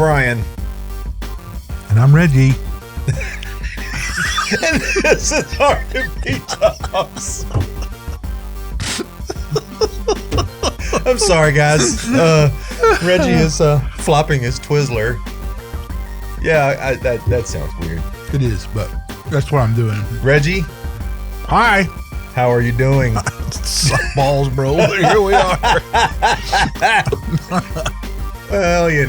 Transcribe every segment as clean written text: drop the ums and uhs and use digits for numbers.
Brian. And I'm Reggie. And this is R&B Talks. I'm sorry, guys. Reggie is flopping his Twizzler. Yeah, that sounds weird. It is, but that's what I'm doing. Reggie, hi. How are you doing? Suck balls, bro. Here we are. Well, you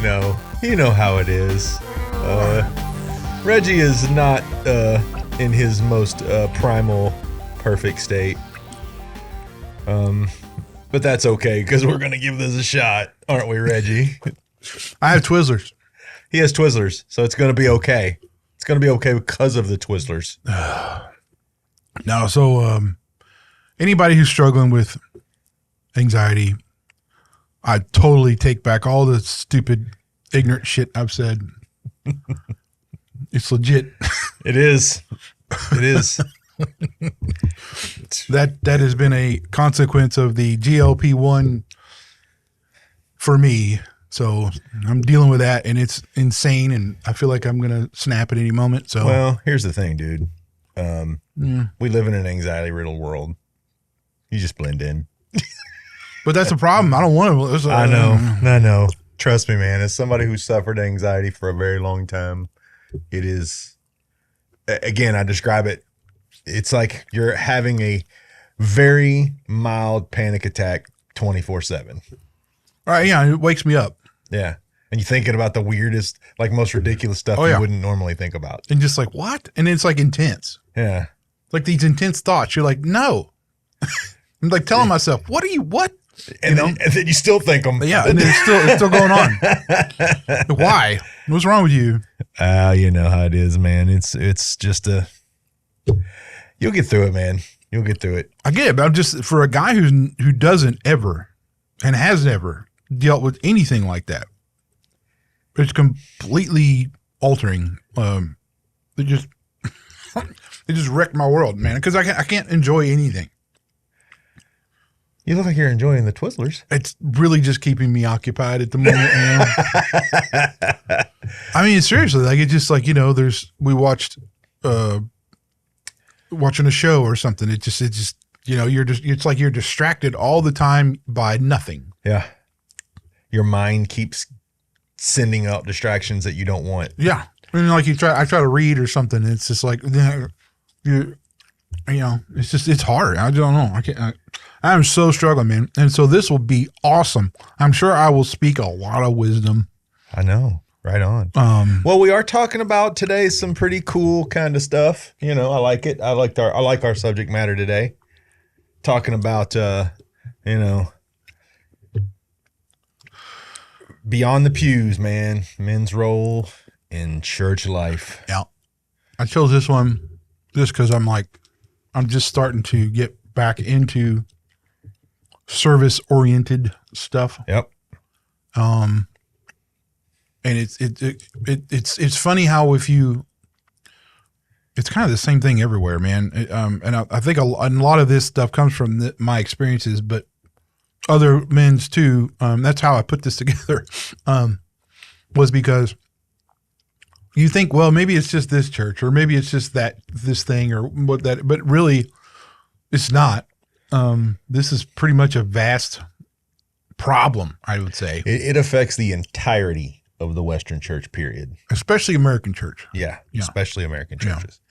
know how it is. Reggie is not in his most primal, perfect state. But that's okay, because we're going to give this a shot, aren't we, Reggie? I have Twizzlers. He has Twizzlers, so it's going to be okay. It's going to be okay because of the Twizzlers. No, so anybody who's struggling with anxiety, I totally take back all the stupid, ignorant shit I've said. It's legit. It is. It is. That has been a consequence of the GLP-1 for me. So I'm dealing with that, and it's insane, and I feel like I'm going to snap at any moment. So, well, here's the thing, dude. We live in an anxiety-riddled world. You just blend in. But that's a problem. I don't want to. I know. Trust me, man. As somebody who suffered anxiety for a very long time, it is, again, I describe it, it's like you're having a very mild panic attack 24/7. All right, yeah, it wakes me up. Yeah. And you're thinking about the weirdest, like most ridiculous stuff you wouldn't normally think about. And just like, what? And it's like intense. Yeah. Like these intense thoughts. You're like, no. I'm like telling myself, what? And then you still think them. Yeah, and it's still going on. Why? What's wrong with you? You know how it is, man. It's just you'll get through it, man. You'll get through it. I get it, but I'm just, for a guy who doesn't ever and has never dealt with anything like that, it's completely altering. It just wrecked my world, man. Because I can't enjoy anything. You look like you're enjoying the Twizzlers. It's really just keeping me occupied at the moment. I mean, seriously, like it's just like, we watched watching a show or something. It just it's like you're distracted all the time by nothing. Yeah. Your mind keeps sending out distractions that you don't want. Yeah. I mean, like I try to read or something. And it's just like, it's hard. I don't know. I'm so struggling, man. And so this will be awesome. I'm sure I will speak a lot of wisdom. I know. Right on. Well, we are talking about today some pretty cool kind of stuff. I like it. I like our subject matter today. Talking about, beyond the pews, man. Men's role in church life. Yeah. I chose this one just because I'm just starting to get back into service-oriented stuff. Yep. And it's funny how it's kind of the same thing everywhere, man. And I think a lot of this stuff comes from my experiences, but other men's too. That's how I put this together. Was because you think, well, maybe it's just this church, or maybe it's just this thing, or what that. But really, it's not. This is pretty much a vast problem, I would say. It affects the entirety of the Western church, period. Especially American church. Yeah. Especially American churches.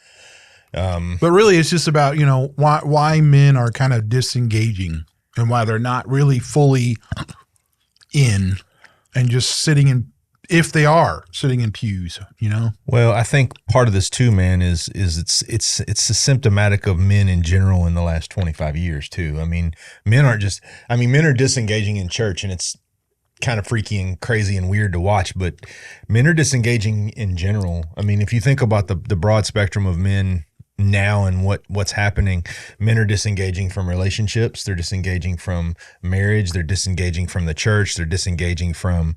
Yeah. But really, it's just about, why men are kind of disengaging and why they're not really fully in and just sitting in, if they are sitting in pews, Well, I think part of this too, man, is it's symptomatic of men in general in the last 25 years too. I mean, men are disengaging in church, and it's kind of freaky and crazy and weird to watch, but men are disengaging in general. I mean, if you think about the broad spectrum of men now and what's happening, men are disengaging from relationships. They're disengaging from marriage. They're disengaging from the church. They're disengaging from,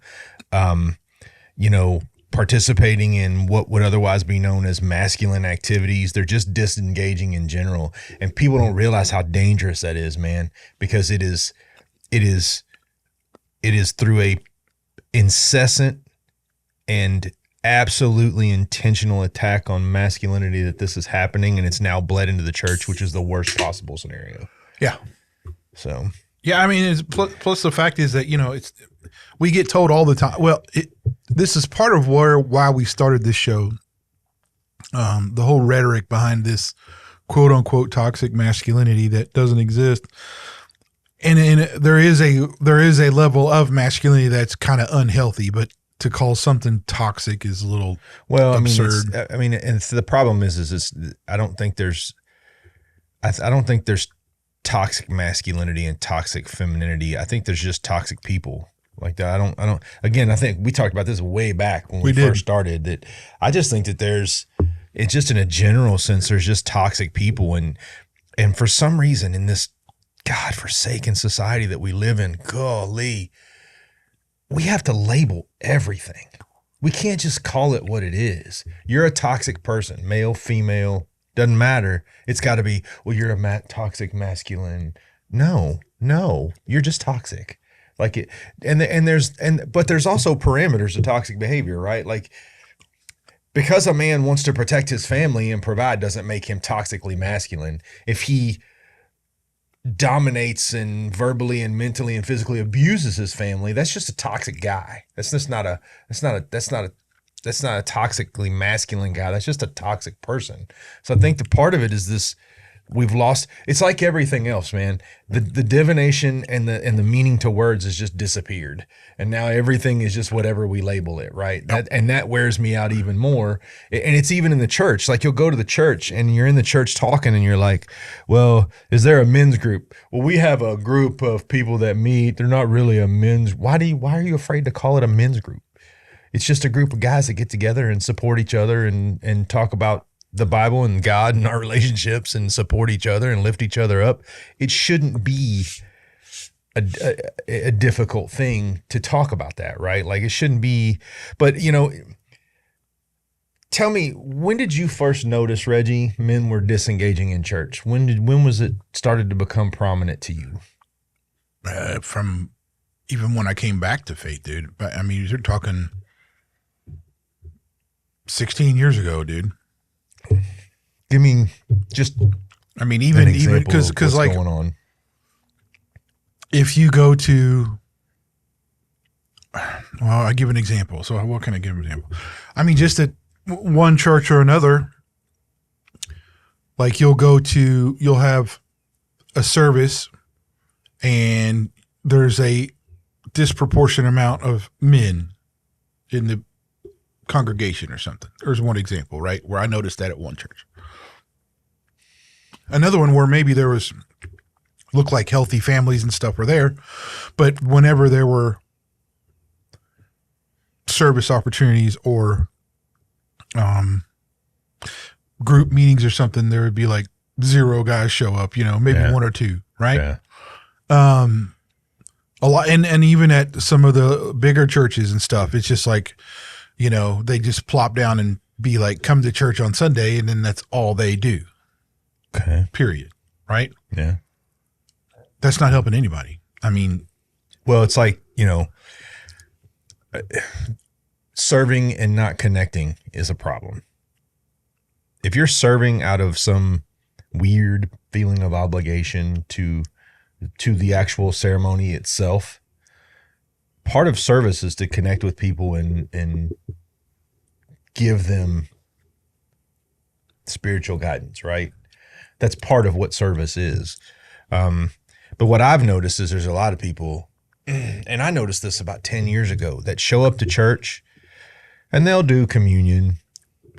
participating in what would otherwise be known as masculine activities. They're just disengaging in general. And people don't realize how dangerous that is, man, because it is through a incessant and absolutely intentional attack on masculinity that this is happening, and it's now bled into the church, which is the worst possible scenario. Yeah. So yeah, I mean, plus the fact is that, you know, we get told all the time. Well, this is part of why we started this show. The whole rhetoric behind this quote unquote toxic masculinity that doesn't exist. And there is a level of masculinity that's kind of unhealthy, but to call something toxic is a little absurd. And the problem is I don't think there's toxic masculinity and toxic femininity. I think there's just toxic people like that. I think we talked about this way back when we first started, that I just think that it's just in a general sense, there's just toxic people. And for some reason in this God-forsaken society that we live in, golly, we have to label everything. We can't just call it what it is. You're a toxic person, male, female, doesn't matter. It's got to be, well, you're a toxic masculine. No, you're just toxic. Like it, but there's also parameters to toxic behavior, right? Like, because a man wants to protect his family and provide doesn't make him toxically masculine. If he dominates and verbally and mentally and physically abuses his family, that's just a toxic guy. That's not a toxically masculine guy. That's just a toxic person. So I think the part of it is this: we've lost. It's like everything else, man. The divination and the meaning to words has just disappeared, and now everything is just whatever we label it, right? That wears me out even more. And it's even in the church. Like, you'll go to the church and you're in the church talking, and you're like, "Well, is there a men's group?" Well, we have a group of people that meet. They're not really a men's. Why are you afraid to call it a men's group? It's just a group of guys that get together and support each other and talk about the Bible and God and our relationships and support each other and lift each other up. It shouldn't be a difficult thing to talk about that, right? Like, it shouldn't be. But, you know, tell me, when did you first notice, Reggie, men were disengaging in church? When was it started to become prominent to you? From even when I came back to faith, dude. But I mean, you're talking 16 years ago, dude. Give me just. I mean, even because like, going on. If you go to, well, I give an example. So what can I give an example? I mean, just at one church or another, like you'll have a service and there's a disproportionate amount of men in the congregation or something. There's one example, right, where I noticed that at one church. Another one where maybe there was, looked like healthy families and stuff were there, but whenever there were service opportunities or group meetings or something, there would be like 0 guys show up, you know, maybe 1 or 2, right? Yeah. A lot, and even at some of the bigger churches and stuff, it's just like, you know, they just plop down and be like, come to church on Sunday, and then that's all they do. Okay. Period. Right? Yeah. That's not helping anybody. I mean, well, it's like, you know, serving and not connecting is a problem. If you're serving out of some weird feeling of obligation to the actual ceremony itself, part of service is to connect with people and give them spiritual guidance, right? That's part of what service is. But what I've noticed is there's a lot of people, and I noticed this about 10 years ago, that show up to church and they'll do communion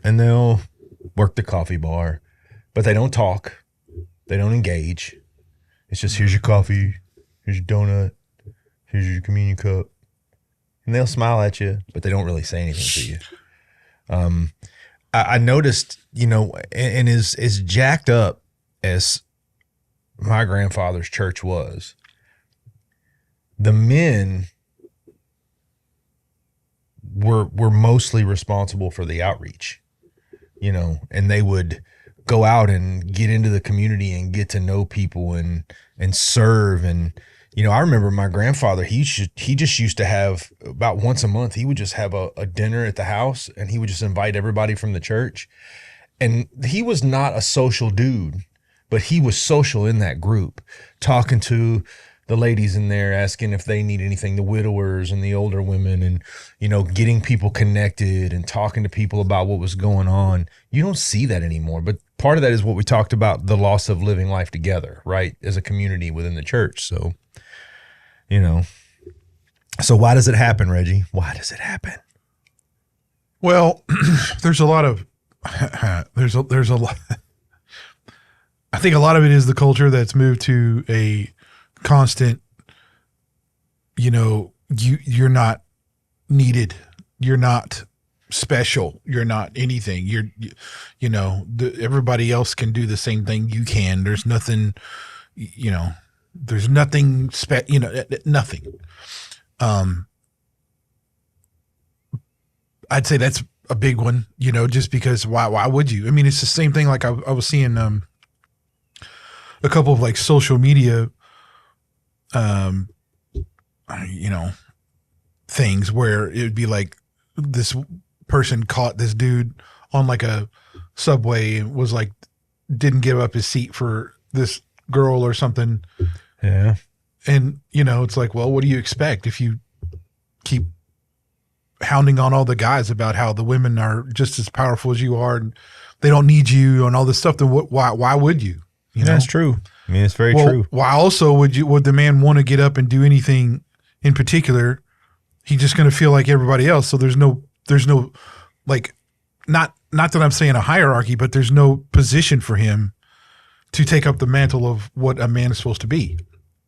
and they'll work the coffee bar, but they don't talk. They don't engage. It's just, here's your coffee, here's your donut, here's your communion cup. And they'll smile at you, but they don't really say anything to you. I noticed, you know, and as jacked up as my grandfather's church was, the men were mostly responsible for the outreach, you know, and they would go out and get into the community and get to know people and serve. And I remember my grandfather, he just used to have about once a month, he would just have a dinner at the house, and he would just invite everybody from the church. And he was not a social dude, but he was social in that group, talking to the ladies in there, asking if they need anything, the widowers and the older women, and, getting people connected and talking to people about what was going on. You don't see that anymore. But part of that is what we talked about, the loss of living life together, right? As a community within the church. So, so why does it happen, Reggie? Why does it happen? Well, there's a lot of, there's a lot. I think a lot of it is the culture that's moved to a constant, you're not needed. You're not special. You're not anything. Everybody else can do the same thing you can. There's nothing, there's nothing, nothing. I'd say that's a big one, just because why would you? I mean, it's the same thing. Like I was seeing, a couple of like social media, things where it would be like this person caught this dude on like a subway and was like, didn't give up his seat for this girl or something. Yeah. And, it's like, well, what do you expect if you keep hounding on all the guys about how the women are just as powerful as you are and they don't need you and all this stuff? Then why would you? That's true. I mean, it's very true. Why also would the man want to get up and do anything in particular? He's just going to feel like everybody else. So there's no like, not that I'm saying a hierarchy, but there's no position for him to take up the mantle of what a man is supposed to be.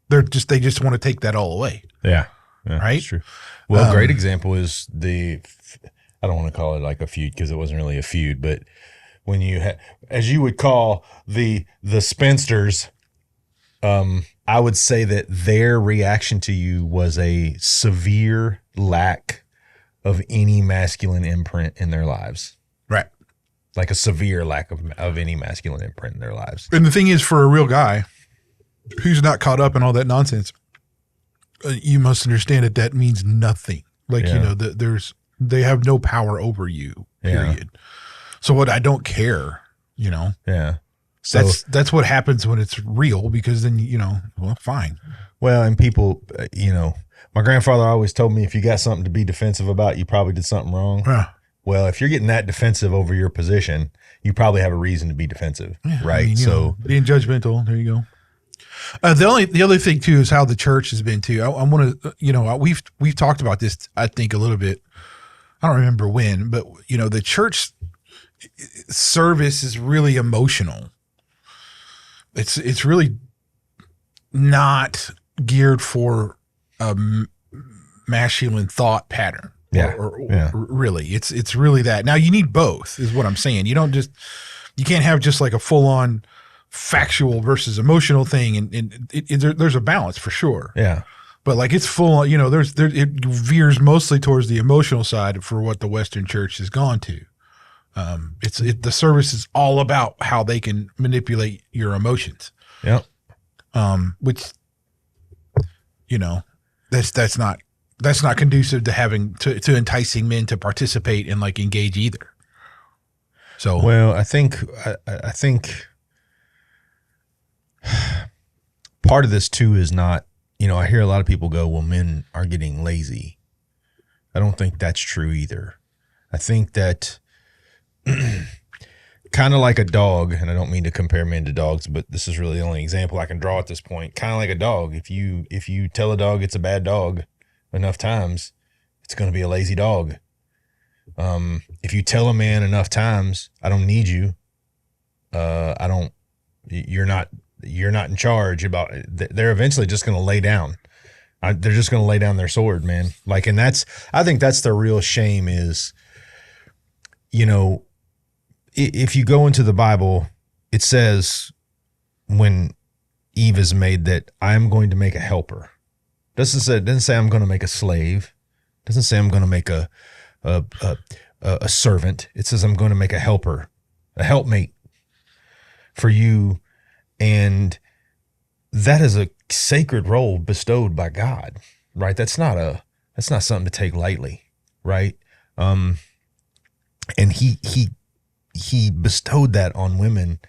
They just want to take that all away. Yeah. Right. That's true. Well, a great example is I don't want to call it like a feud because it wasn't really a feud, but when you as you would call the spinsters, I would say that their reaction to you was a severe lack of any masculine imprint in their lives. Right. Like a severe lack of any masculine imprint in their lives. And the thing is, for a real guy who's not caught up in all that nonsense, you must understand that means nothing. Like, they have no power over you, period. Yeah. So what, I don't care, Yeah. So that's what happens when it's real, because then, well, fine. Well, and people, my grandfather always told me, if you got something to be defensive about, you probably did something wrong. Yeah. Well, if you're getting that defensive over your position, you probably have a reason to be defensive, right? I mean, being judgmental, there you go. The other thing too is how the church has been too. I want to, we've talked about this, I think, a little bit. I don't remember when, but the church service is really emotional. It's really not geared for a masculine thought pattern. Or really, it's really that. Now you need both, is what I'm saying. You can't have just like a full on factual versus emotional thing, and there's a balance for sure. Yeah. But like it's full on, it veers mostly towards the emotional side for what the Western church has gone to. The service is all about how they can manipulate your emotions. Yep. Which, that's not conducive to having to enticing men to participate and like engage either. So, well, I think part of this too is not, I hear a lot of people go, well, men are getting lazy. I don't think that's true either. I think that kind of like a dog, and I don't mean to compare men to dogs, but this is really the only example I can draw at this point. Kind of like a dog. If you tell a dog it's a bad dog enough times, it's going to be a lazy dog. If you tell a man enough times, I don't need you. You're not in charge about it. They're eventually just going to lay down. They're just going to lay down their sword, man. Like, and I think that's the real shame is, if you go into the Bible, it says when Eve is made that I'm going to make a helper. It doesn't say I'm going to make a slave. It doesn't say I'm going to make a servant. It says I'm going to make a helper, a helpmate for you. And that is a sacred role bestowed by God, right? That's not something to take lightly, right? And he bestowed that on women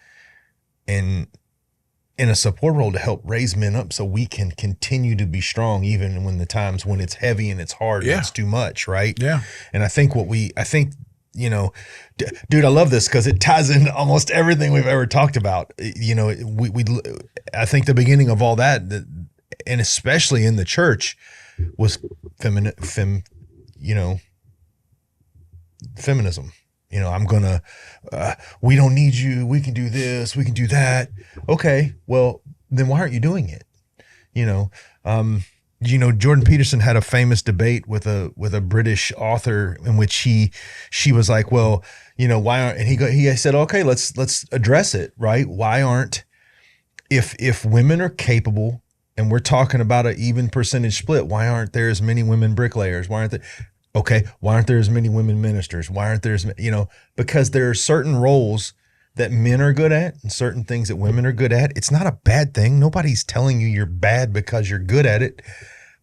and in a support role to help raise men up so we can continue to be strong even when the times when it's heavy and it's hard and it's too much, right? Yeah. And I think you know, dude, I love this because it ties into almost everything we've ever talked about. You know, I think the beginning of all that, and especially in the church, was feminism. You know, we don't need you. We can do this. We can do that. Okay. Well, then why aren't you doing it? Jordan Peterson had a famous debate with a British author in which she was like, well, why aren't, and he said, okay, let's address it. Right. Why aren't, if women are capable and we're talking about an even percentage split, why aren't there as many women bricklayers? Why aren't there as many women ministers? Why aren't there as many, because there are certain roles that men are good at and certain things that women are good at. It's not a bad thing. Nobody's telling you you're bad because you're good at it.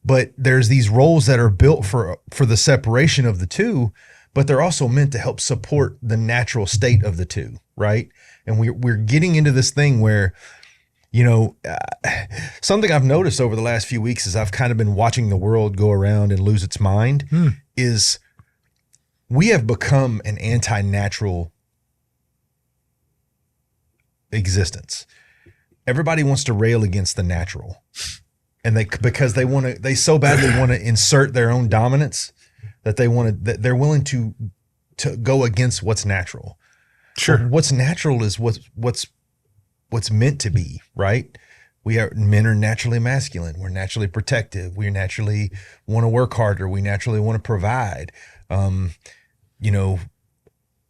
But there's these roles that are built for the separation of the two, but they're also meant to help support the natural state of the two, right? And we're getting into this thing where, something I've noticed over the last few weeks is I've kind of been watching the world go around and lose its mind, is we have become an anti-natural existence. Everybody wants to rail against the natural. And because they so badly want to insert their own dominance that they're willing to go against what's natural. Sure. Well, what's natural is what's meant to be, right? Men are naturally masculine. We're naturally protective. We naturally want to work harder. We naturally want to provide.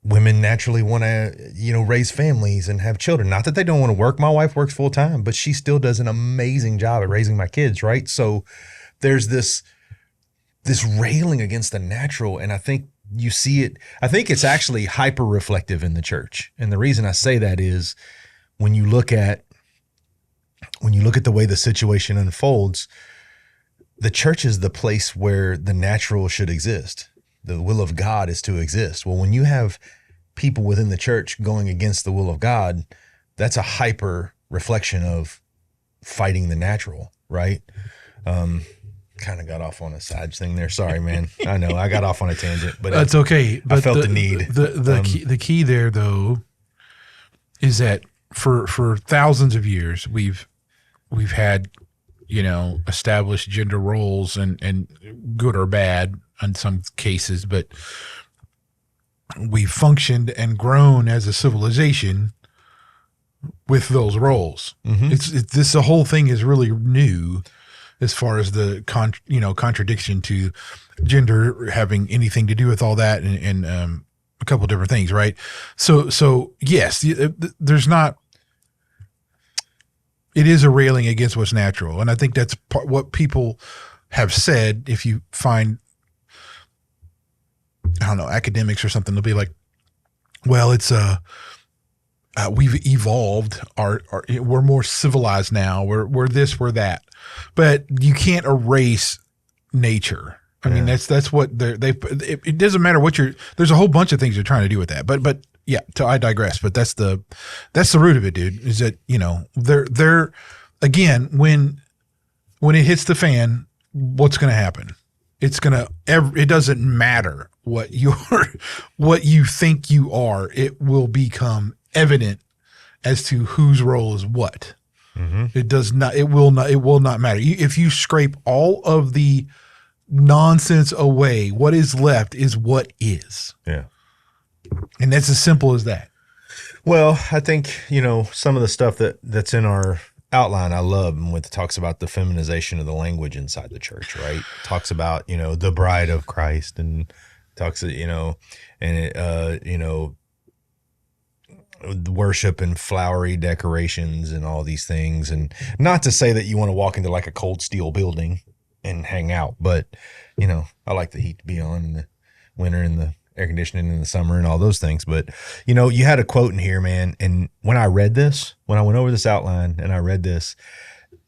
Women naturally want to, raise families and have children. Not that they don't want to work. My wife works full time, but she still does an amazing job at raising my kids, right? So there's this railing against the natural, and I think you see it. I think it's actually hyper reflective in the church, and the reason I say that is when you look at the way the situation unfolds, the church is the place where the natural should exist. The will of God is to exist. Well, when you have people within the church going against the will of God, that's a hyper reflection of fighting the natural, right? Kind of got off on a side thing there. Sorry, man. I know I got off on a tangent, but that's okay. But I felt the need. The key there, though, is that for thousands of years we've had established gender roles and good or bad in some cases, but we've functioned and grown as a civilization with those roles. Mm-hmm. The whole thing is really new as far as the contradiction to gender having anything to do with all that and a couple of different things, right? So yes, there's not. It is a railing against what's natural, and I think that's what people have said. If you find, I don't know, academics or something, they'll be like, "Well, it's we've evolved. We're more civilized now. We're this, we're that." But you can't erase nature. I mean, that's what it doesn't matter what there's a whole bunch of things they're trying to do with that. But yeah, I digress. But that's the root of it, dude, is that, they're again, when it hits the fan, what's going to happen? It doesn't matter what you think you are. It will become evident as to whose role is what. Mm-hmm. It will not matter. If you scrape all of the nonsense away, what is left is what is. Yeah. And that's as simple as that. Well, I think, some of the stuff that's in our outline I love, when it talks about the feminization of the language inside the church, right? Talks about, the bride of Christ, and talks, worship and flowery decorations and all these things. And not to say that you want to walk into like a cold steel building and hang out, but I like the heat to be on in the winter and the air conditioning in the summer and all those things. But you had a quote in here, man, and when I went over this outline and I read this,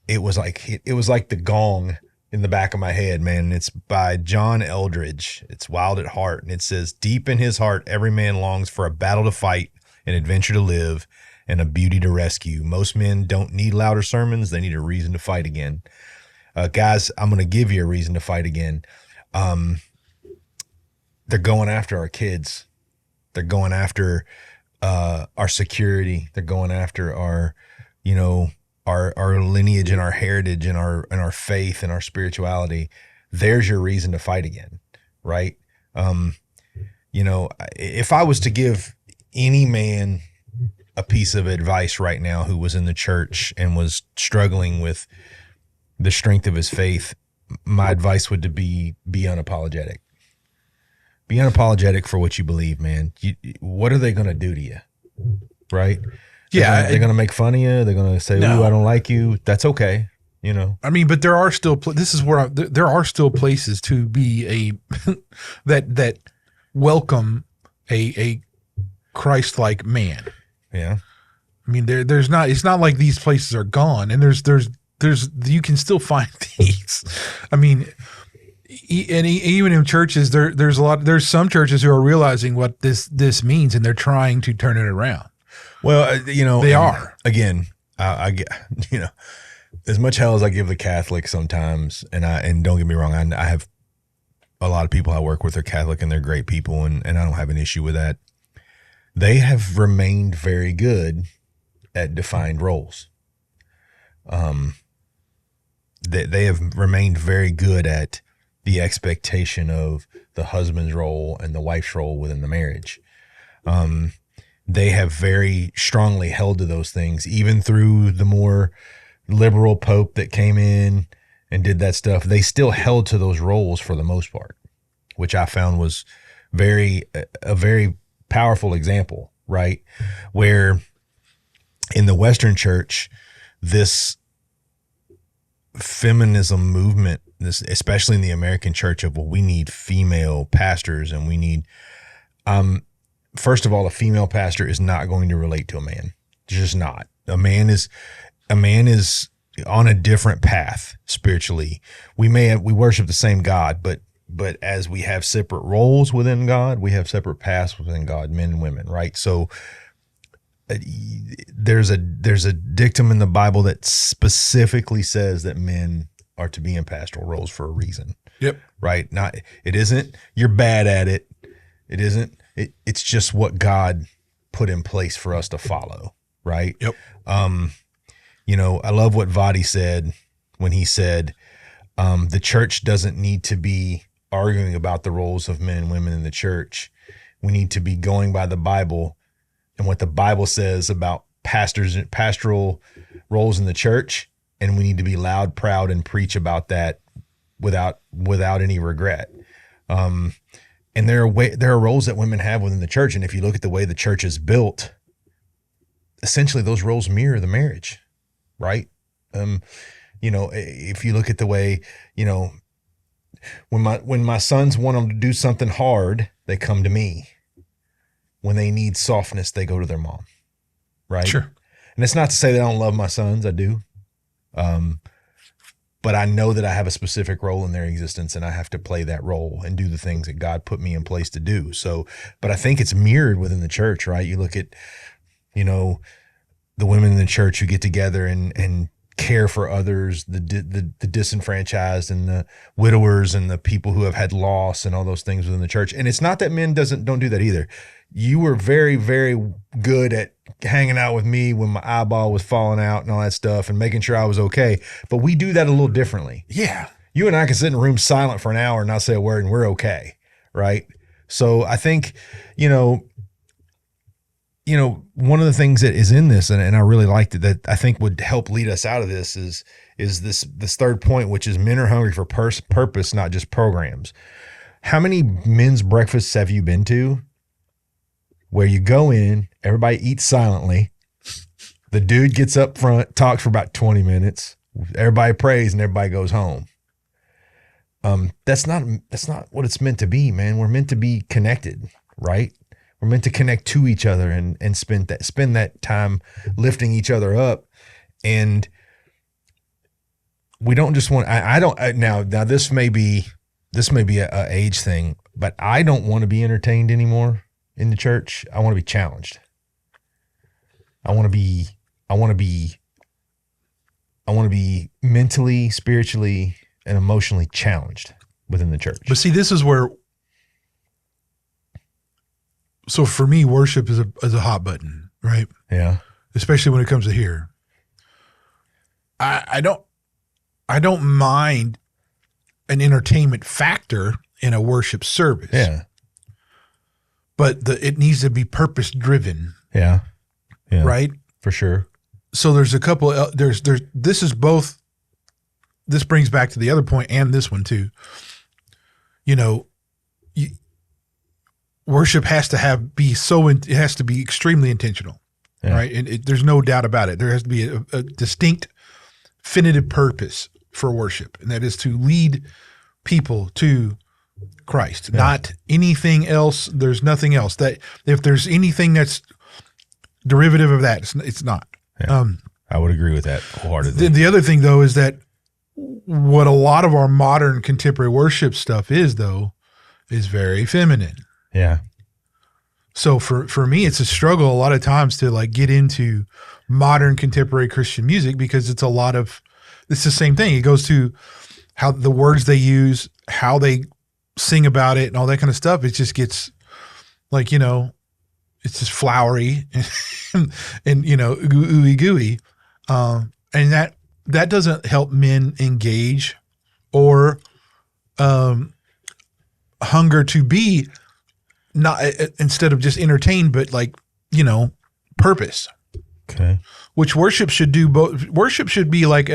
it was like the gong in the back of my head, man. And it's by John Eldridge. It's Wild at Heart. And it says, deep in his heart, every man longs for a battle to fight, an adventure to live, and a beauty to rescue. Most men don't need louder sermons. They need a reason to fight again. Guys, I'm going to give you a reason to fight again. They're going after our kids. They're going after our security. They're going after our, our lineage and our heritage and our faith and our spirituality. There's your reason to fight again, right? If I was to give any man a piece of advice right now who was in the church and was struggling with the strength of his faith, my advice would be unapologetic. Be unapologetic for what you believe, man. What are they going to do to you? Right? They're going to make fun of you. They're going to say, "Ooh, I don't like you." That's okay. I mean, but there are still, this is where there are still places to be that welcome a Christ-like man. Yeah. I mean, there's not, it's not like these places are gone, and there's, you can still find these. I mean, even in churches, there's some churches who are realizing what this means, and they're trying to turn it around. Well, they are. Again, I get, as much hell as I give the Catholic sometimes, and don't get me wrong, I have a lot of people I work with are Catholic and they're great people, and I don't have an issue with that. They have remained very good at defined roles. They have remained very good at the expectation of the husband's role and the wife's role within the marriage. They have very strongly held to those things, even through the more liberal pope that came in and did that stuff. They still held to those roles for the most part, which I found was a very powerful example, right? Where in the Western church, this feminism movement, especially in the American church, of, well, we need female pastors, and we need, first of all, a female pastor is not going to relate to a man. It's just not. A man is on a different path spiritually. We worship the same God, but as we have separate roles within God, we have separate paths within God, men and women, right? So there's a dictum in the Bible that specifically says that men are to be in pastoral roles for a reason. Yep. Right? It isn't you're bad at it. It isn't. It's just what God put in place for us to follow, right? Yep. I love what Vadi said when he said, the church doesn't need to be arguing about the roles of men and women in the church. We need to be going by the Bible and what the Bible says about pastors and pastoral roles in the church. And we need to be loud, proud, and preach about that without any regret. And there are roles that women have within the church. And if you look at the way the church is built, essentially those roles mirror the marriage, right? If you look at the way, when my sons want them to do something hard, they come to me. When they need softness, they go to their mom, right? Sure. And it's not to say that I don't love my sons. I do. But I know that I have a specific role in their existence, and I have to play that role and do the things that God put me in place to do. So, but I think it's mirrored within the church, right? You look at, the women in the church who get together and care for others, the disenfranchised and the widowers and the people who have had loss and all those things within the church. And it's not that men don't do that either. You were very, very good at hanging out with me when my eyeball was falling out and all that stuff and making sure I was okay. But we do that a little differently. Yeah. You and I can sit in a room silent for an hour and not say a word and we're okay. Right. So I think, one of the things that is in this, and I really liked it, that I think would help lead us out of this is this third point, which is men are hungry for purpose, not just programs. How many men's breakfasts have you been to where you go in, everybody eats silently, the dude gets up front, talks for about 20 minutes, everybody prays, and everybody goes home? That's not what it's meant to be, man. We're meant to be connected, right? We're meant to connect to each other and spend that time lifting each other up. And we don't just want, I don't, now this may be a age thing, but I don't want to be entertained anymore in the church. I want to be challenged. I want to be mentally, spiritually, and emotionally challenged within the church. But see, this is where, so for me, worship is a hot button, right? Yeah. Especially when it comes to here. I don't mind an entertainment factor in a worship service. Yeah. But it needs to be purpose driven. Yeah. Yeah. Right? For sure. So there's a couple, this is both, this brings back to the other point and this one too. Worship has to it has to be extremely intentional, right? And there's no doubt about it. There has to be a distinct, definitive purpose for worship, and that is to lead people to Christ, not anything else. There's nothing else that if there's anything that's derivative of that, it's not. Yeah. I would agree with that wholeheartedly. The other thing though is that what a lot of our modern contemporary worship stuff is very feminine. Yeah. So for me, it's a struggle a lot of times to like get into modern contemporary Christian music because it's the same thing. It goes to how the words they use, how they sing about it and all that kind of stuff. It just gets like, it's just flowery and ooey gooey. And that doesn't help men engage or hunger to be not instead of just entertained, but purpose. Okay. Which worship should do both. Worship should be like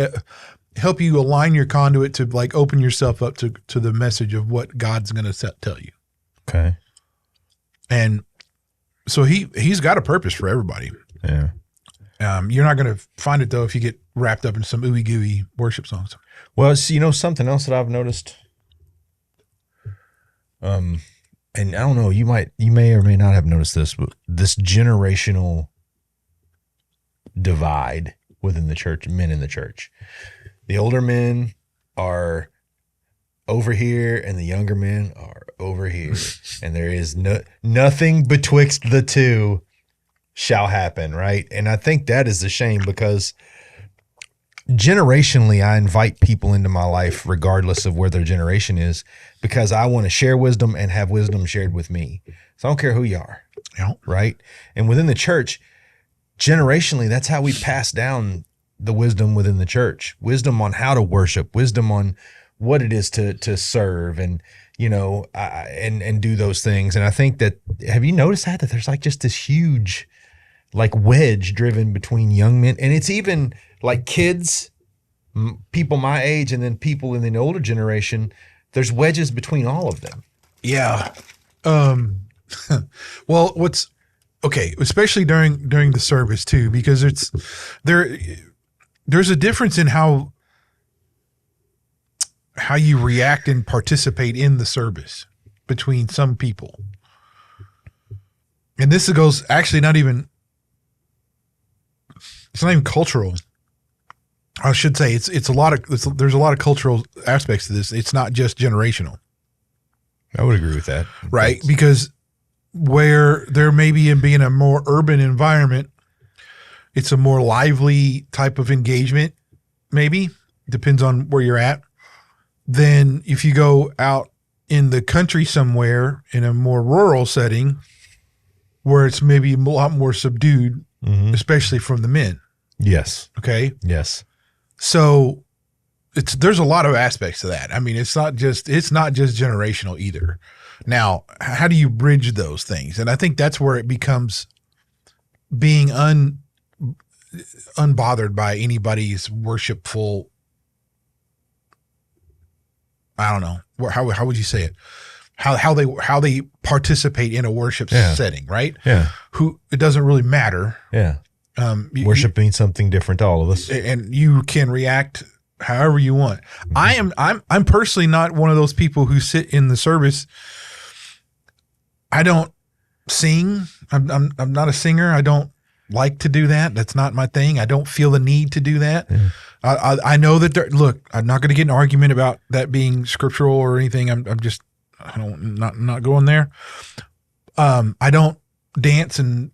help you align your conduit to like open yourself up to the message of what God's going to tell you. Okay. And so he's got a purpose for everybody. Yeah. You're not going to find it though if you get wrapped up in some ooey gooey worship songs. Well, something else that I've noticed. And I don't know, you may or may not have noticed this, but this generational divide within the church, men in the church. The older men are over here and the younger men are over here. And there is nothing betwixt the two shall happen, right? And I think that is a shame because generationally, I invite people into my life regardless of where their generation is because I want to share wisdom and have wisdom shared with me. So I don't care who you are, right? And within the church, generationally, that's how we pass down the wisdom within the church. Wisdom on how to worship, wisdom on what it is to serve and, and do those things. And I think that, have you noticed that there's like just this huge like wedge driven between young men, and it's even like kids, people my age, and then people in the older generation, there's wedges between all of them. Yeah. Well, especially during the service too, because there's a difference in how you react and participate in the service between some people. And this goes actually it's not even cultural. I should say there's a lot of cultural aspects to this. It's not just generational. I would agree with that. Right? Because where there may be in being a more urban environment, it's a more lively type of engagement, maybe, depends on where you're at. Then if you go out in the country somewhere in a more rural setting where it's maybe a lot more subdued, especially from the men. Yes. Okay. Yes. So there's a lot of aspects to that. I mean, it's not just generational either. Now, how do you bridge those things? And I think that's where it becomes being unbothered by anybody's worshipful. I don't know. How would you say it? How they participate in a worship setting, right? Yeah. It doesn't really matter. Yeah. Worship means something different to all of us, and you can react however you want. I'm personally not one of those people who sit in the service. I don't sing. I'm not a singer. I don't like to do that. That's not my thing. I don't feel the need to do that. I know that look, I'm not going to get an argument about that being scriptural or anything. Not going there. I don't dance and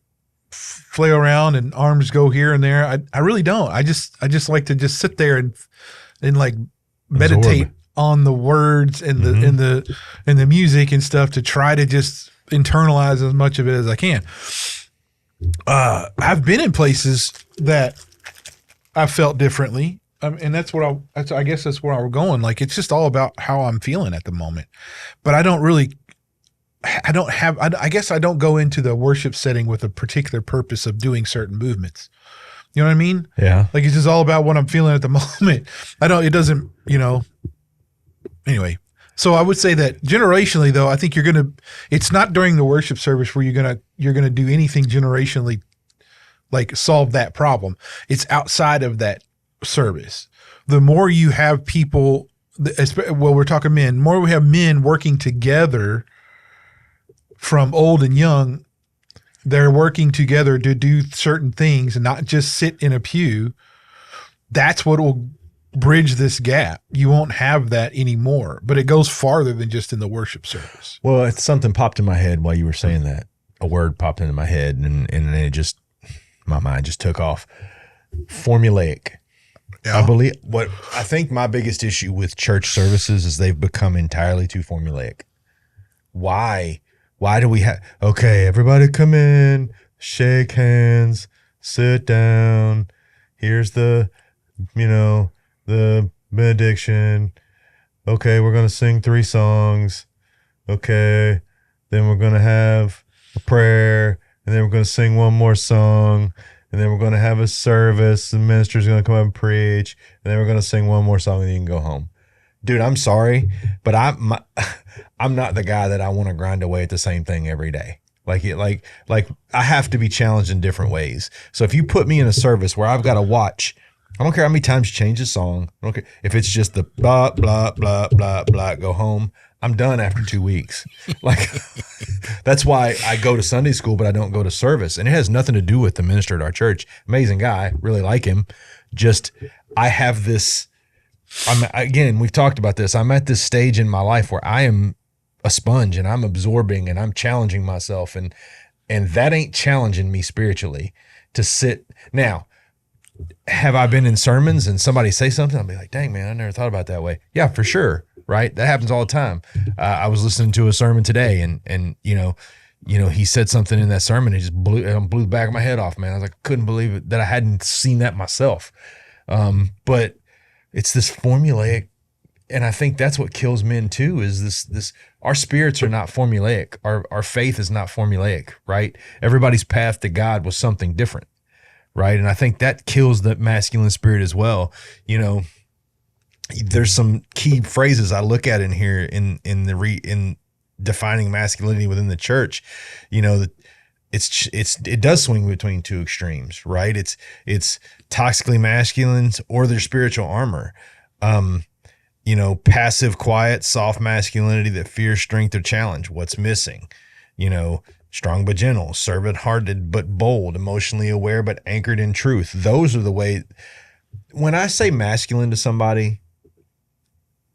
flail around and arms go here and there. I really don't. I just like to just sit there and like meditate on the words and the music and stuff to try to just internalize as much of it as I can. I've been in places that I felt differently. And that's what I guess that's where I was going. Like, it's just all about how I'm feeling at the moment, but I guess I don't go into the worship setting with a particular purpose of doing certain movements. You know what I mean? Yeah. Like, it's just all about what I'm feeling at the moment. Anyway. So I would say that generationally though, I think it's not during the worship service where you're going to do anything generationally, like solve that problem. It's outside of that service. The more you have people, we're talking men, more we have men working together from old and young, they're working together to do certain things and not just sit in a pew. That's what will bridge this gap. You won't have that anymore, but it goes farther than just in the worship service. Well, it's something popped in my head while you were saying that. A word popped into my head and my mind just took off. Formulaic. Yeah. I think my biggest issue with church services is they've become entirely too formulaic. Why do we have, okay, everybody come in, shake hands, sit down. Here's the benediction. Okay, we're going to sing 3 songs. Okay, then we're going to have a prayer, and then we're going to sing one more song. And then we're going to have a service. The minister's going to come up and preach. And then we're going to sing one more song and you can go home. Dude, I'm sorry, but I'm not the guy that I want to grind away at the same thing every day. Like I have to be challenged in different ways. So if you put me in a service where I've got to watch, I don't care how many times you change the song. I don't care if it's just the blah, blah, blah, blah, blah, go home. I'm done after 2 weeks. Like, that's why I go to Sunday school, but I don't go to service. And it has nothing to do with the minister at our church. Amazing guy, really like him. Just, I have this, we've talked about this. I'm at this stage in my life where I am a sponge and I'm absorbing and I'm challenging myself. And that ain't challenging me spiritually to sit. Now, have I been in sermons and somebody say something? I'll be like, dang, man, I never thought about it that way. Yeah, for sure. Right? That happens all the time. I was listening to a sermon today and he said something in that sermon. It just blew the back of my head off, man. I was like, I couldn't believe it that I hadn't seen that myself. But it's this formulaic, and I think that's what kills men too, is this, our spirits are not formulaic. Our faith is not formulaic, right? Everybody's path to God was something different, right? And I think that kills the masculine spirit as well. There's some key phrases I look at in here in defining masculinity within the church. It does swing between 2 extremes, right? It's toxically masculine or their spiritual armor. Passive, quiet, soft masculinity that fears strength or challenge. What's missing? Strong but gentle, servant-hearted but bold, emotionally aware but anchored in truth. Those are the way. When I say masculine to somebody,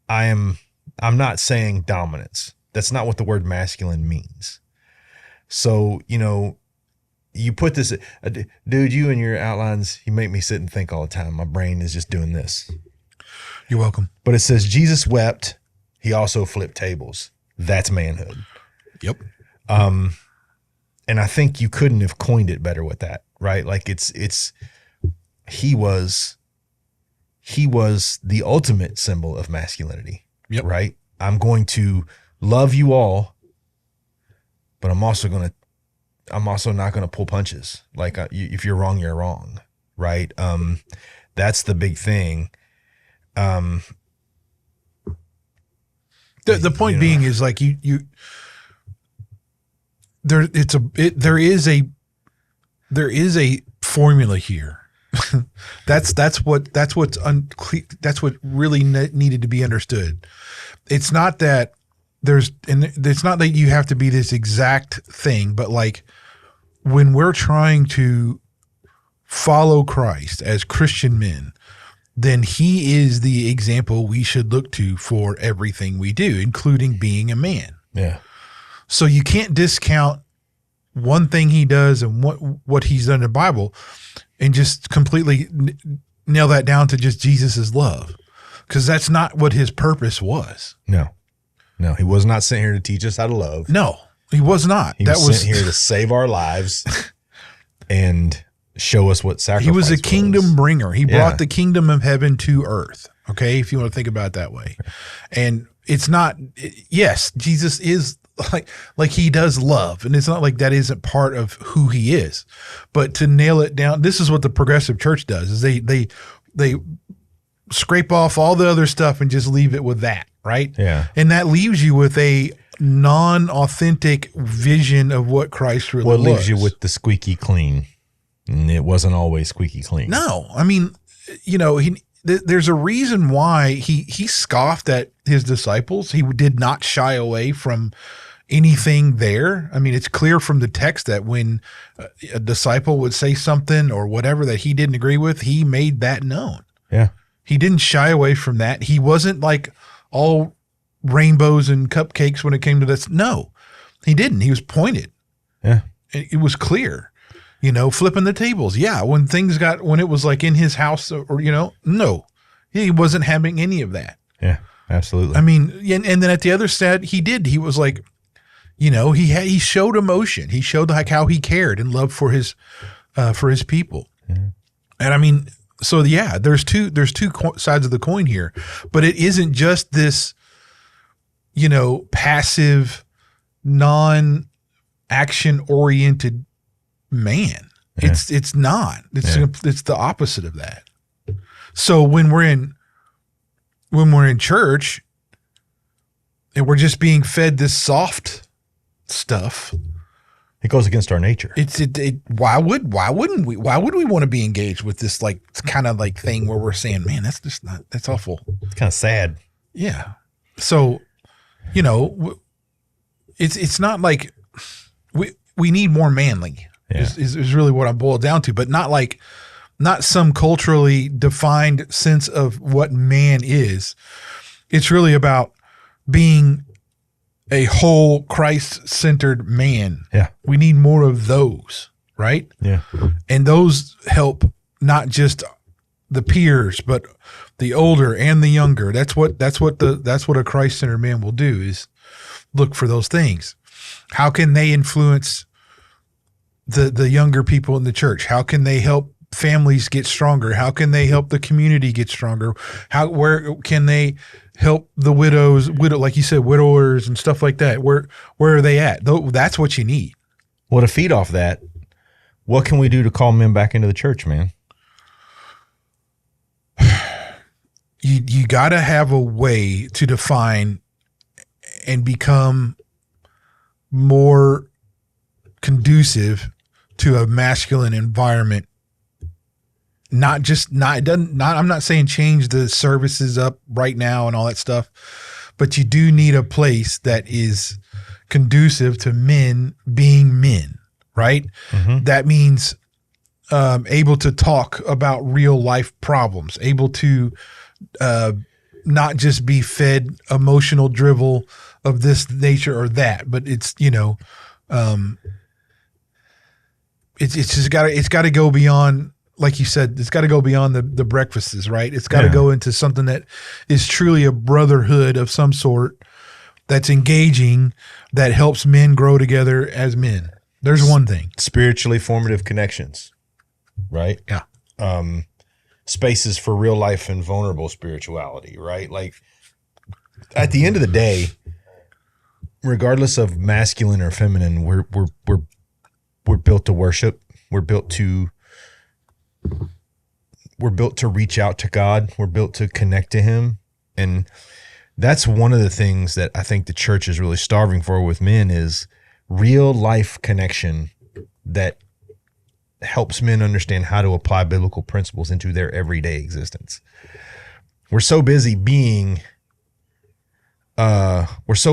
I'm not saying dominance. That's not what the word masculine means. So, you put this, dude, you and your outlines, you make me sit and think all the time. My brain is just doing this. You're welcome. But it says Jesus wept. He also flipped tables. That's manhood. Yep. And I think you couldn't have coined it better with that, right? Like he was the ultimate symbol of masculinity, yep. Right? I'm going to love you all, but I'm also not going to pull punches. Like if you're wrong, you're wrong. Right. That's the big thing. The point being is like there is a formula here. that's what really needed to be understood. It's not that it's not that you have to be this exact thing, but like when we're trying to follow Christ as Christian men, then he is the example we should look to for everything we do, including being a man. Yeah. So you can't discount one thing he does and what he's done in the Bible and just completely nail that down to just Jesus's love, because that's not what his purpose was. No, he was not sent here to teach us how to love. No, he was not. He was sent here to save our lives and show us what sacrifice was. He was a kingdom bringer. He brought the kingdom of heaven to earth. Okay, if you want to think about it that way. And it's not, yes, Jesus is like he does love, and it's not like that isn't part of who he is. But to nail it down, this is what the progressive church does: is they scrape off all the other stuff and just leave it with that, right? Yeah, and that leaves you with a non-authentic vision of what Christ really was. Well, it leaves you with the squeaky clean, and it wasn't always squeaky clean. No, I mean, there's a reason why he scoffed at his disciples. He did not shy away from anything there. I mean, it's clear from the text that when a disciple would say something or whatever that he didn't agree with, he made that known. Yeah. He didn't shy away from that. He wasn't like all rainbows and cupcakes when it came to this. No, he didn't. He was pointed. Yeah. It was clear. Flipping the tables. Yeah. When it was like in his house or, no, he wasn't having any of that. Yeah, absolutely. I mean, and then at the other side, he did. He was like, he showed emotion. He showed like how he cared and loved for his people. Mm-hmm. And I mean, so yeah, there's two sides of the coin here, but it isn't just this, passive, non-action oriented man. Yeah. It's not. It's the opposite of that. So when we're in church and we're just being fed this soft stuff, it goes against our nature. Why would we want to be engaged with this like kind of like thing where we're saying, man, that's awful. It's kind of sad. Yeah. So, it's not like we need more manly. Yeah. Is really what I boiled down to, but not some culturally defined sense of what man is. It's really about being a whole Christ-centered man. Yeah. We need more of those, right? Yeah. And those help not just the peers, but the older and the younger. That's what a Christ-centered man will do, is look for those things. How can they influence the younger people in the church? How can they help families get stronger? How can they help the community get stronger? Where can they help the widows, like you said, widowers and stuff like that? Where are they at? That's what you need. Well, to feed off that, what can we do to call men back into the church, man? You got to have a way to define and become more conducive to a masculine environment. I'm not saying change the services up right now and all that stuff, but you do need a place that is conducive to men being men, right? Mm-hmm. That means able to talk about real life problems, able to not just be fed emotional drivel of this nature or that, but it's it's got to go beyond, like you said, it's got to go beyond the breakfasts, right? It's got to go into something that is truly a brotherhood of some sort that's engaging, that helps men grow together as men. There's one thing. Spiritually formative connections, right? Yeah. Spaces for real life and vulnerable spirituality, right? Like at the end of the day, regardless of masculine or feminine, we're built to worship. We're built to reach out to God. We're built to connect to him. And that's one of the things that I think the church is really starving for with men, is real life connection that helps men understand how to apply biblical principles into their everyday existence. We're so busy being alphas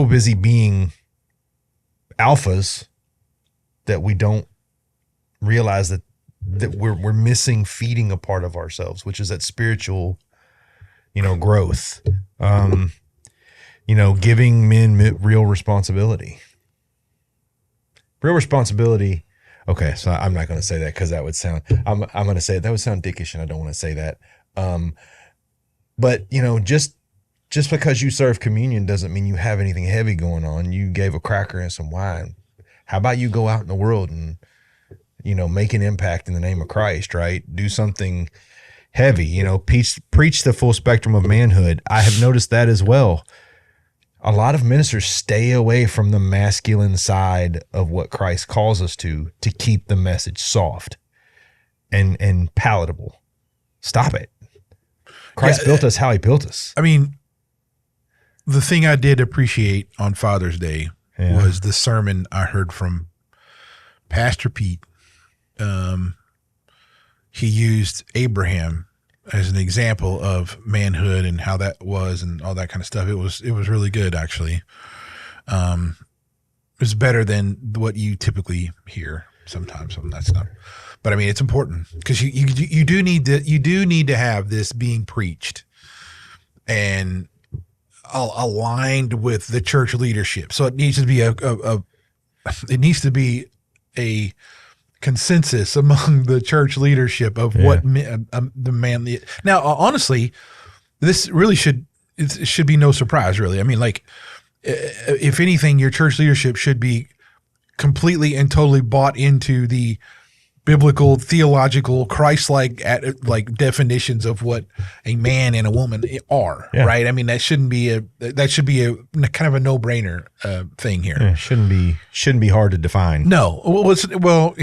that we don't realize that we're missing feeding a part of ourselves, which is that spiritual growth, giving men real responsibility. Real responsibility. Okay, so I'm not going to say that because that would sound. I'm going to say that would sound dickish, and I don't want to say that. But just because you serve communion doesn't mean you have anything heavy going on. You gave a cracker and some wine. How about you go out in the world and make an impact in the name of Christ, right? Do something heavy. Preach the full spectrum of manhood. I have noticed that as well. A lot of ministers stay away from the masculine side of what Christ calls us to keep the message soft and palatable. Stop it. Christ built us how he built us. I mean, the thing I did appreciate on Father's Day was the sermon I heard from Pastor Pete. He used Abraham as an example of manhood and how that was and all that kind of stuff. It was really good, actually. It was better than what you typically hear sometimes on that stuff. But I mean, it's important because you do need to have this being preached and aligned with the church leadership. So it needs to be a consensus among the church leadership of what the manly. Now, honestly, this really should be no surprise, really. I mean, like, if anything, your church leadership should be completely and totally bought into the biblical, theological, Christ-like definitions of what a man and a woman are, right? I mean, that should be a kind of a no-brainer thing here. Yeah, shouldn't be hard to define. No, well,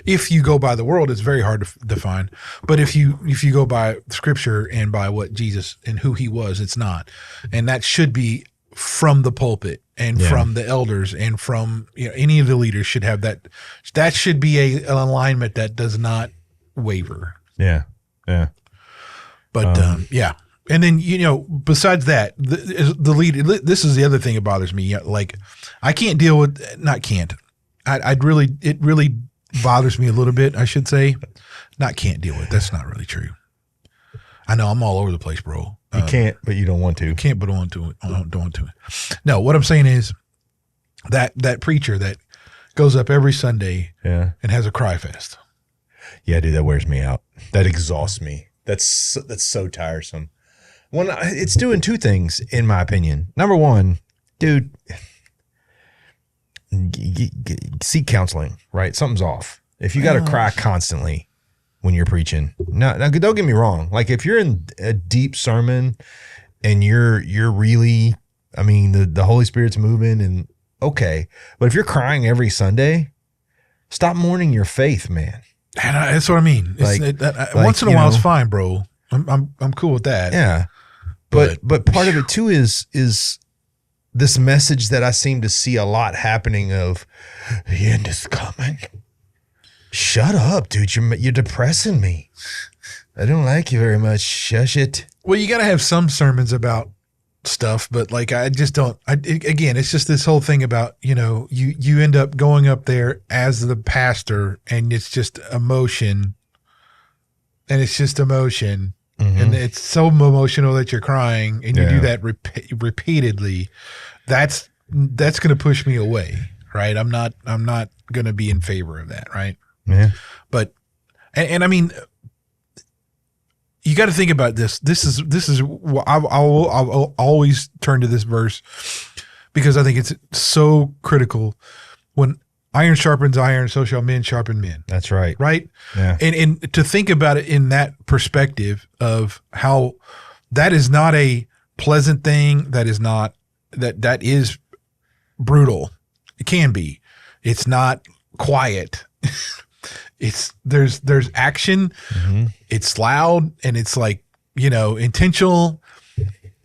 if you go by the world, it's very hard to define. But if you go by Scripture and by what Jesus and who he was, it's not, and that should be from the pulpit and from the elders and from any of the leaders should have that. That should be an alignment that does not waver. Yeah. But and then besides that, the lead. This is the other thing that bothers me. Like, I can't deal with. Not can't. It really bothers me a little bit. I should say, not can't deal with. That's not really true. I know I'm all over the place, bro. You can't, but you don't want to. Can't, but don't want to. No, what I'm saying is that preacher that goes up every Sunday and has a cry fest. Yeah, dude, that wears me out. That exhausts me. That's so tiresome. It's doing two things, in my opinion. Number one, dude, seek counseling, right? Something's off. If you got to cry constantly when you're preaching. Now, don't get me wrong. Like, if you're in a deep sermon and you're really, I mean, the Holy Spirit's moving and okay. But if you're crying every Sunday, stop mourning your faith, man. And that's what I mean. Once in a while it's fine, bro. I'm cool with that. Yeah. But part of it too is this message that I seem to see a lot happening of the end is coming. Shut up, dude. You're depressing me. I don't like you very much. Shush it. Well, you got to have some sermons about stuff, but like, I just don't. Again, it's just this whole thing about, you end up going up there as the pastor and it's just emotion. And it's just emotion. Mm-hmm. And it's so emotional that you're crying and you do that repeatedly. That's going to push me away, right? I'm not going to be in favor of that, right? Yeah. But, and I mean, you got to think about this. This is I'll always turn to this verse because I think it's so critical. When iron sharpens iron, so shall men sharpen men. That's right. Right. Yeah. And to think about it in that perspective of how that is not a pleasant thing. That is not, that is brutal. It can be. It's not quiet. There's action. Mm-hmm. It's loud and it's like, intentional,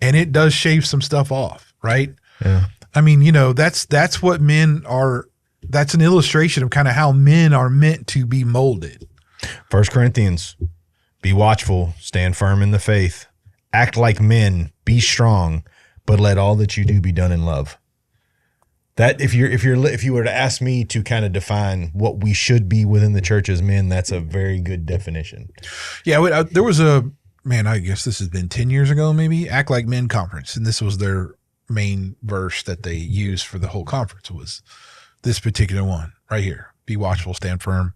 and it does shave some stuff off. Right. Yeah. I mean, that's what men are. That's an illustration of kind of how men are meant to be molded. 1 Corinthians, be watchful, stand firm in the faith, act like men, be strong, but let all that you do be done in love. That if you were to ask me to kind of define what we should be within the church as men, that's a very good definition. Yeah, there was a man, I guess this has been 10 years ago, maybe, Act Like Men conference. And this was their main verse that they used for the whole conference, was this particular one right here. Be watchful, stand firm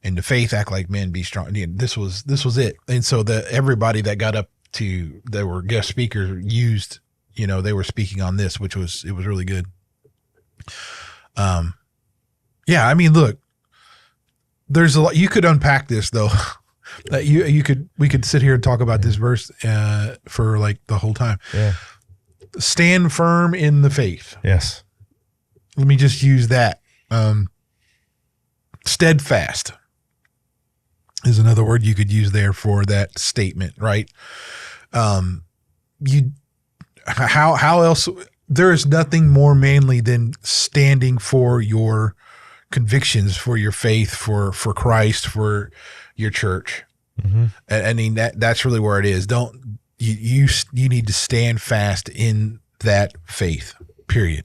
in the faith, act like men, be strong. This was it. And so everybody that got up that were guest speakers used, they were speaking on this, it was really good. Yeah, I mean, look, there's a lot, you could unpack this though. That we could sit here and talk about this verse for like the whole time. Yeah. Stand firm in the faith. Yes. Let me just use that. Steadfast is another word you could use there for that statement, right? How else? There is nothing more manly than standing for your convictions, for your faith, for Christ, for your church. Mm-hmm. I mean, that's really where it is. You need to stand fast in that faith, period.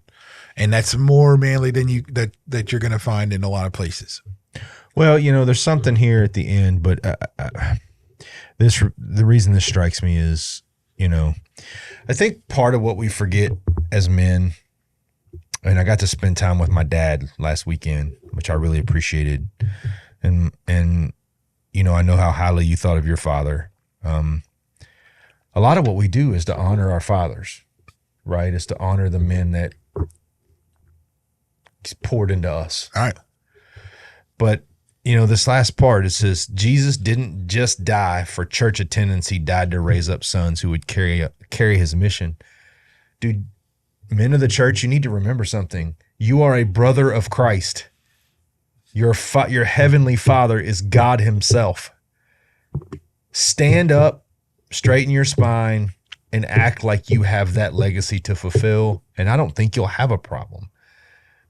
And that's more manly than that you're going to find in a lot of places. Well, there's something here at the end, but the reason this strikes me is, I think part of what we forget as men, and I got to spend time with my dad last weekend, which I really appreciated. And I know how highly you thought of your father. A lot of what we do is to honor our fathers, right? Is to honor the men that poured into us. All right. But, this last part, it says, Jesus didn't just die for church attendance. He died to raise up sons who would carry his mission. Dude, men of the church, you need to remember something. You are a brother of Christ. Your heavenly Father is God himself. Stand up, straighten your spine, and act like you have that legacy to fulfill. And I don't think you'll have a problem.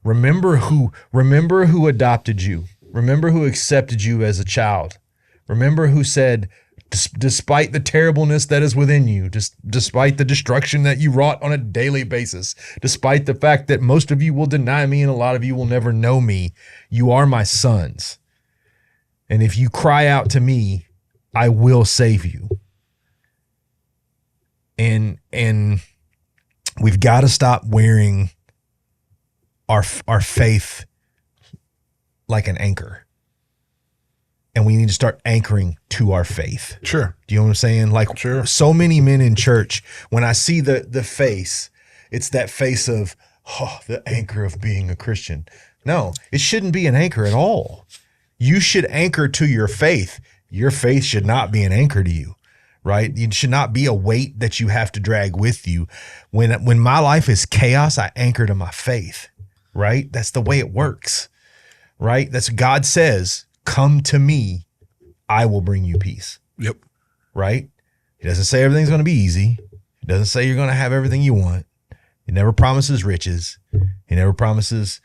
Remember who adopted you. Remember who accepted you as a child. Remember who said, despite the terribleness that is within you, despite the destruction that you wrought on a daily basis, despite the fact that most of you will deny me and a lot of you will never know me, you are my sons. And if you cry out to me, I will save you. And we've got to stop wearing our faith like an anchor. And we need to start anchoring to our faith. Sure. Do you know what I'm saying? Like, sure. So many men in church, when I see the face, it's that face of, the anchor of being a Christian. No, it shouldn't be an anchor at all. You should anchor to your faith. Your faith should not be an anchor to you, right? It should not be a weight that you have to drag with you. When my life is chaos, I anchor to my faith, right? That's the way it works, right? That's God says, come to me, I will bring you peace. Yep. Right? He doesn't say everything's going to be easy. He doesn't say you're going to have everything you want. He never promises riches. He never promises,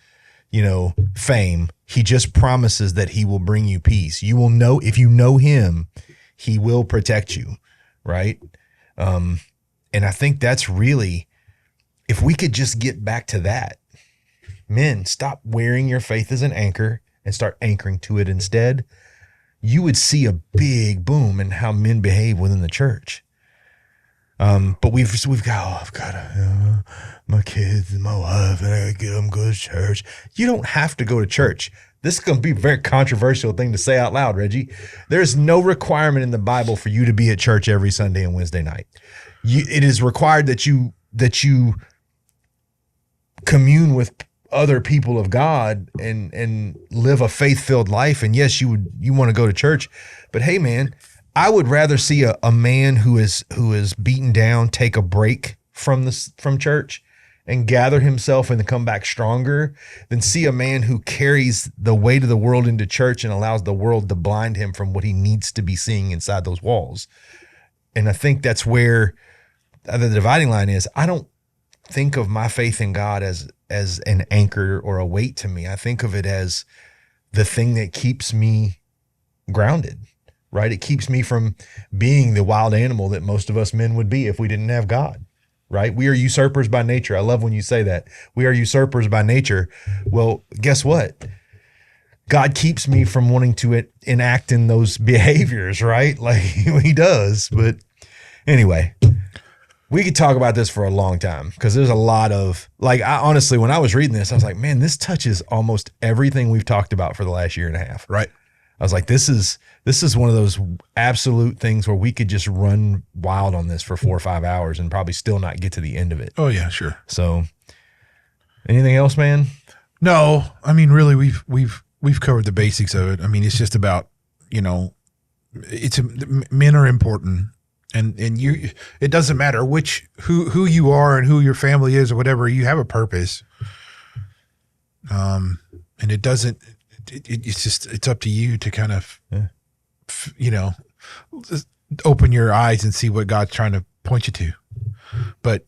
fame. He just promises that he will bring you peace. You will know, if you know him, he will protect you. Right? And I think that's really, if we could just get back to that, men, stop wearing your faith as an anchor and start anchoring to it instead, you would see a big boom in how men behave within the church. But we've got, I've got my kids and my wife, and I gotta get them to go to church. You don't have to go to church. This is going to be a very controversial thing to say out loud, Reggie. There's no requirement in the Bible for you to be at church every Sunday and Wednesday night. It is required that you commune with other people of God and live a faith-filled life. And yes, you want to go to church, but hey, man, I would rather see a man who is beaten down take a break from church and gather himself and come back stronger than see a man who carries the weight of the world into church and allows the world to blind him from what he needs to be seeing inside those walls. And I think that's where the dividing line is. I don't think of my faith in God as an anchor or a weight to me. I think of it as the thing that keeps me grounded, right? It keeps me from being the wild animal that most of us men would be if we didn't have God, right? We are usurpers by nature. I love when you say that. We are usurpers by nature. Well, guess what? God keeps me from wanting to enact in those behaviors, right? Like he does. But anyway, we could talk about this for a long time because there's a lot of like, honestly, when I was reading this, I was like, man, this touches almost everything we've talked about for the last year and a half. Right. I was like, this is one of those absolute things where we could just run wild on this for 4 or 5 hours and probably still not get to the end of it. Oh yeah, sure. So anything else, man? No, I mean, really, we've covered the basics of it. I mean, it's just about, men are important, and you, it doesn't matter who you are and who your family is or whatever. You have a purpose, and it doesn't. It's up to you to kind of, open your eyes and see what God's trying to point you to. But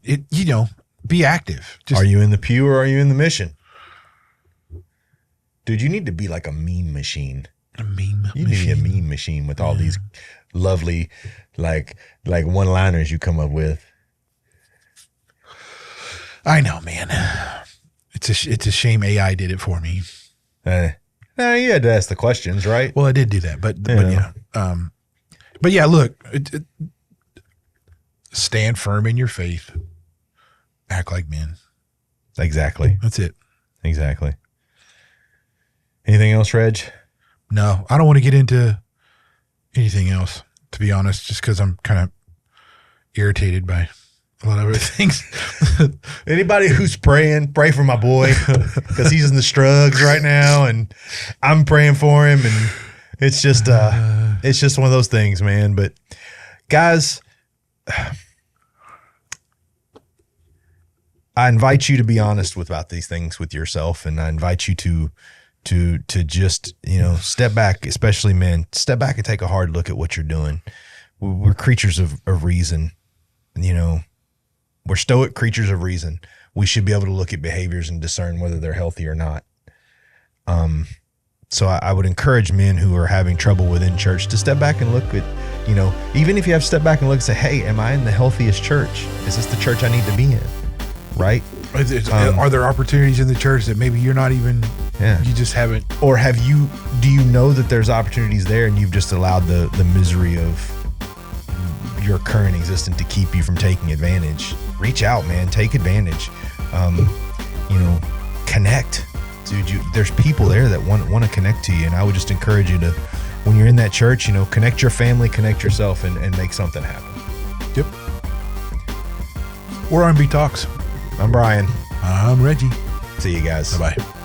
be active. Are you in the pew or are you in the mission? Dude, you need to be like a meme machine. A meme machine? You need to be a meme machine with all these lovely, like one-liners you come up with. I know, man. It's a shame AI did it for me. No, you had to ask the questions, right? Well, I did do that, but yeah, look, stand firm in your faith. Act like men. Exactly. That's it. Exactly. Anything else, Reg? No, I don't want to get into anything else, to be honest, just because I'm kind of irritated by a lot of other things. Anybody who's praying, pray for my boy because he's in the strugs right now, and I'm praying for him, and it's just one of those things, man. But guys, I invite you to be honest about these things with yourself, and I invite you to just, step back, especially men, step back and take a hard look at what you're doing. We're creatures of reason, we're stoic creatures of reason. We should be able to look at behaviors and discern whether they're healthy or not. So I would encourage men who are having trouble within church to step back and look at, even if you have to step back and look and say, hey, am I in the healthiest church? Is this the church I need to be in? Right? Are there opportunities in the church that maybe you're not even, you just haven't? Or do you know that there's opportunities there and you've just allowed the misery of your current existence to keep you from taking advantage? Reach out, man. Take advantage. Connect. Dude, there's people there that want to connect to you, and I would just encourage you to, when you're in that church, connect your family, connect yourself, and make something happen. Yep. We're R&B Talks. I'm Brian. I'm Reggie. See you guys. Bye-bye.